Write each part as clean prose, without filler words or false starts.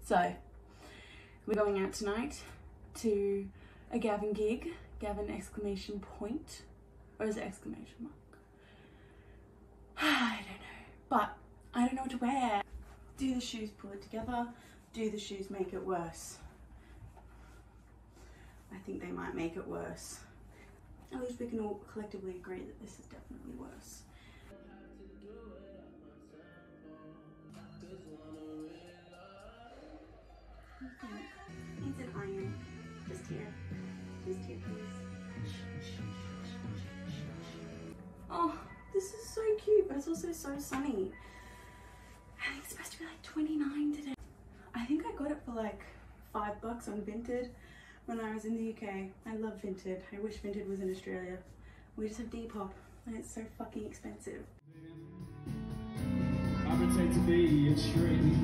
So, we're going out tonight to a Gavin gig. Gavin exclamation point. Or is it exclamation mark? I don't know. But I don't know what to wear. Do the shoes pull it together? Do the shoes make it worse? I think they might make it worse. At least we can all collectively agree that this is definitely worse. Needs an iron. Just here. Just here, please. Oh, this is so cute, but it's also so sunny. I think it's supposed to be like 29 today. I think I got it for like $5 on Vinted when I was in the UK. I love Vinted. I wish Vinted was in Australia. We just have Depop and it's so fucking expensive. I pretend to be a tree.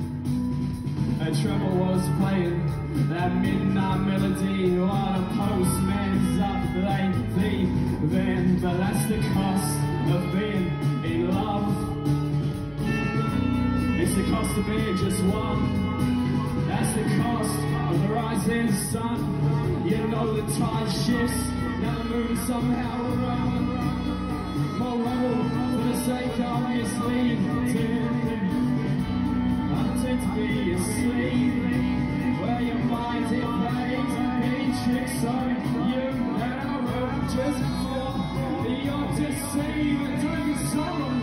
A drummer was playing that midnight melody while the postman's up lately. Then, but that's the cost of being in love. It's the cost of being just one. That's the cost of the rising sun. You know the tide shifts, now the moon somehow will run. More rebel for the sake of misleading. I pretend to be asleep, where your mind invades and being tricks on you. And I wrote just for you're deceived. Don't be solemn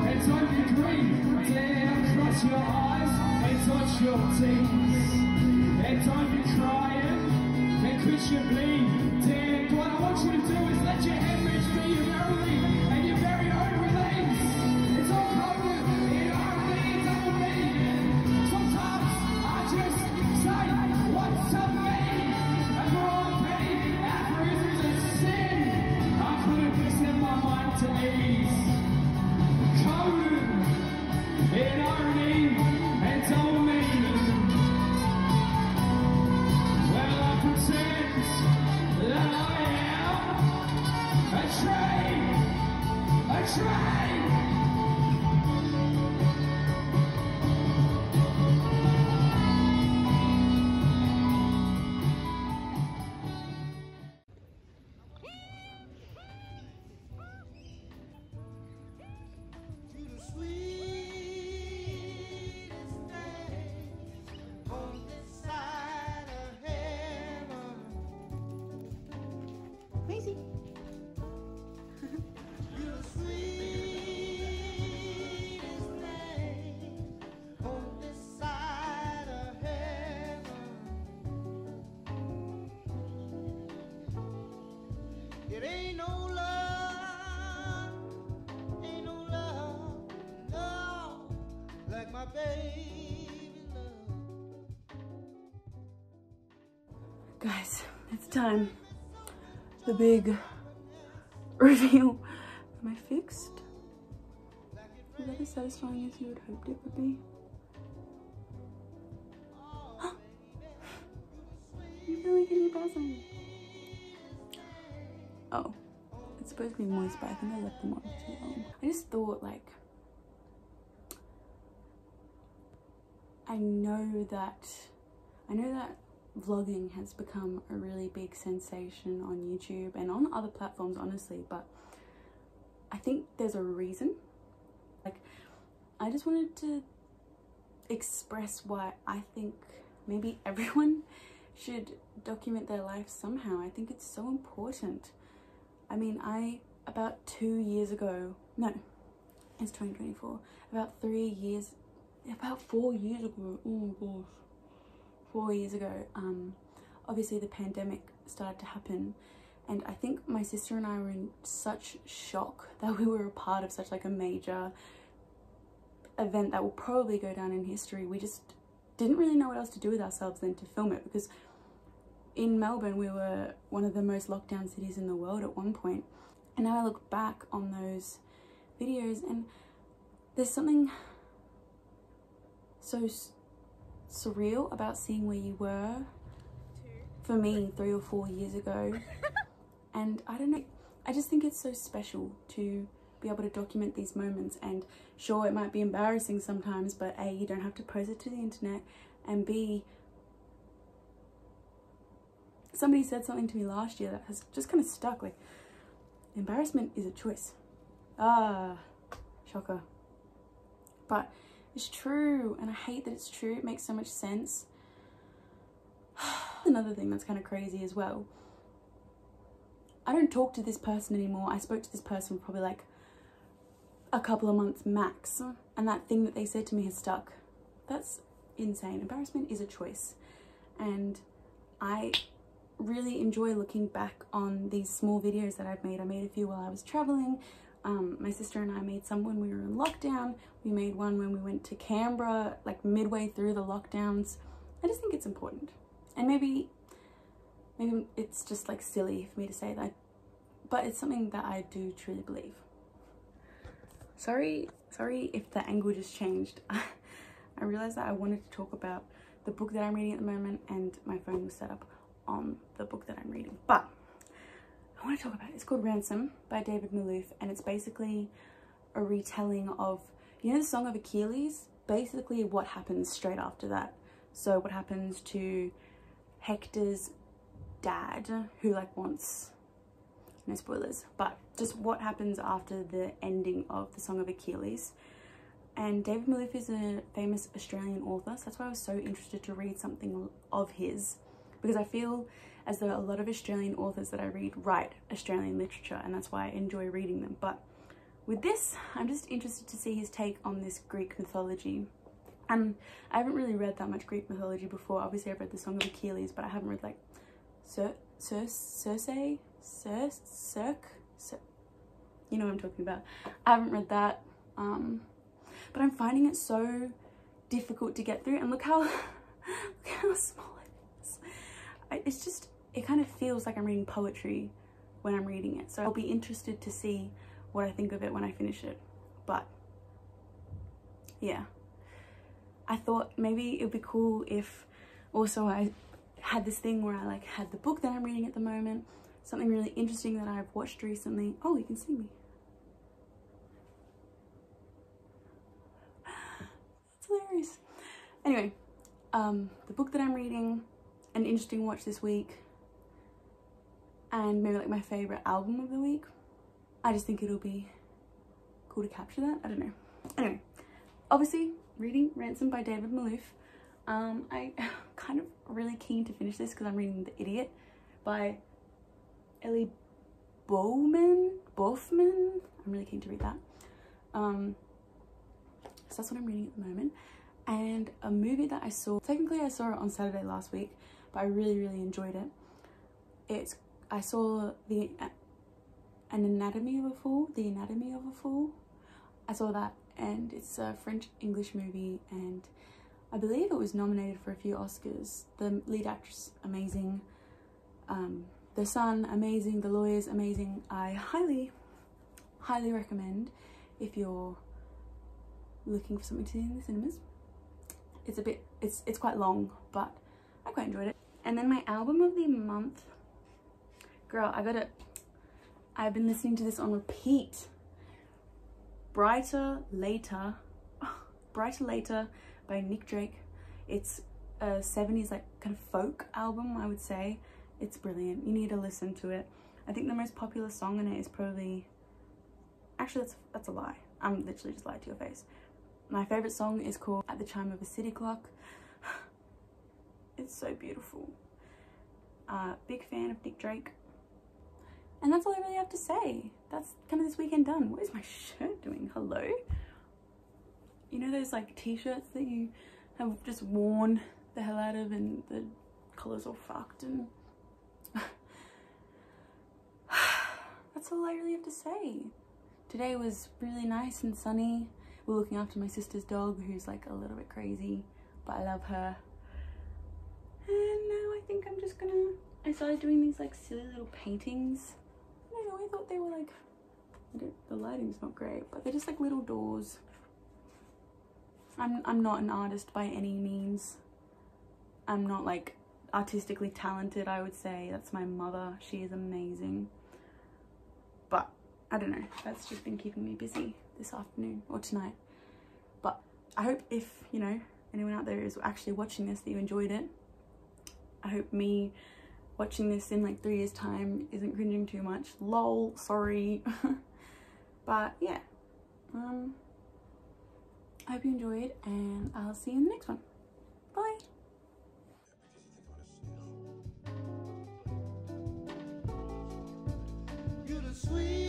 and don't be green. Dare cross your eyes and touch your teeth. And don't be crying and quit your bleed. Dare, what I want you to do is let your hemorrhage be your memory and your very own release. It's all covered in irony, double meaning. Sometimes I just say what's up me. And for all the petty aphorisms and sin, I put a piece in my mind to ease. Coded in irony and double meaning. Well, I pretend that I am a train, a train. Crazy. It ain't no love, no, like my baby love. Guys, it's time. The big reveal. Am I fixed? Is that as satisfying as you had hoped it would be? You feel like any present? Oh, it's supposed to be moist, but I think I left them on too long. I just thought, like, I know that vlogging has become a really big sensation on YouTube and on other platforms, honestly, but I think there's a reason. Like, I just wanted to express why I think maybe everyone should document their life somehow. I think it's so important. I mean, about 2 years ago, no, it's 2024, about 4 years ago, oh my gosh, 4 years ago, obviously the pandemic started to happen, and I think my sister and I were in such shock that we were a part of such like a major event that will probably go down in history. We just didn't really know what else to do with ourselves than to film it, because in Melbourne we were one of the most locked down cities in the world at one point, and now I look back on those videos and there's something so surreal about seeing where you were, for me, 3 or 4 years ago. And I don't know, I just think it's so special to be able to document these moments. And sure, it might be embarrassing sometimes, but A, you don't have to post it to the internet, and B, somebody said something to me last year that has just kind of stuck, like, embarrassment is a choice. Ah, shocker. But it's true, and I hate that it's true. It makes so much sense. Another thing that's kind of crazy as well, I don't talk to this person anymore. I spoke to this person for probably like a couple of months max, and that thing that they said to me has stuck. That's insane. Embarrassment is a choice, and I really enjoy looking back on these small videos that I've made. I made a few while I was traveling. My sister and I made some when we were in lockdown. We made one when we went to Canberra, like midway through the lockdowns. I just think it's important. And maybe it's just like silly for me to say that, but it's something that I do truly believe. Sorry if the angle just changed. I realized that I wanted to talk about the book that I'm reading at the moment, and my phone was set up on the book that I'm reading. But I want to talk about it. It's called Ransom by David Malouf, and it's basically a retelling of, you know, the Song of Achilles? Basically what happens straight after that. So what happens to Hector's dad, who like wants, no spoilers, but just what happens after the ending of the Song of Achilles. And David Malouf is a famous Australian author, so that's why I was so interested to read something of his, because I feel as though a lot of Australian authors that I read write Australian literature, and that's why I enjoy reading them. But with this, I'm just interested to see his take on this Greek mythology. And I haven't really read that much Greek mythology before. Obviously I've read the Song of Achilles, but I haven't read like Circe, you know what I'm talking about. I haven't read that, but I'm finding it so difficult to get through, and look how small it is. It's just, it kind of feels like I'm reading poetry when I'm reading it, so I'll be interested to see what I think of it when I finish it. But yeah, I thought maybe it would be cool if also I had this thing where I like had the book that I'm reading at the moment, something really interesting that I've watched recently. Oh, you can see me. That's hilarious. Anyway, the book that I'm reading, an interesting watch this week, and maybe like my favorite album of the week. I just think it'll be cool to capture that. I don't know. Anyway, obviously reading Ransom by David Malouf. I'm kind of really keen to finish this because I'm reading The Idiot by Ellie Bowman. I'm really keen to read that. So that's what I'm reading at the moment. And a movie that I saw, technically I saw it on Saturday last week, but I really enjoyed it. I saw An Anatomy of a Fool, The Anatomy of a Fool. I saw that, and it's a French-English movie, and I believe it was nominated for a few Oscars. The lead actress, amazing. The son, amazing. The lawyer's amazing. I highly recommend if you're looking for something to see in the cinemas. It's quite long, but I quite enjoyed it. And then my album of the month, girl, I've been listening to this on repeat. Bryter, Layter by Nick Drake. It's a 70s like kind of folk album, I would say. It's brilliant. You need to listen to it. I think the most popular song in it is probably, actually that's a lie. I'm literally just lied to your face. My favorite song is called At the Chime of a City Clock. It's so beautiful. Big fan of Nick Drake. And that's all I really have to say. That's kind of this weekend done. What is my shirt doing? Hello? You know those like t-shirts that you have just worn the hell out of and the colours all fucked, and that's all I really have to say. Today was really nice and sunny. We're looking after my sister's dog, who's like a little bit crazy, but I love her. And now I think I'm just gonna, I started doing these like silly little paintings. I don't know, I thought they were like, the lighting's not great, but they're just like little doors. I'm not an artist by any means. I'm not like artistically talented, I would say. That's my mother. She is amazing. But I don't know, that's just been keeping me busy this afternoon or tonight. But I hope if, you know, anyone out there is actually watching this, that you enjoyed it. I hope me watching this in like 3 years time isn't cringing too much. Lol, sorry. But yeah, I hope you enjoyed, and I'll see you in the next one. Bye. You're the sweet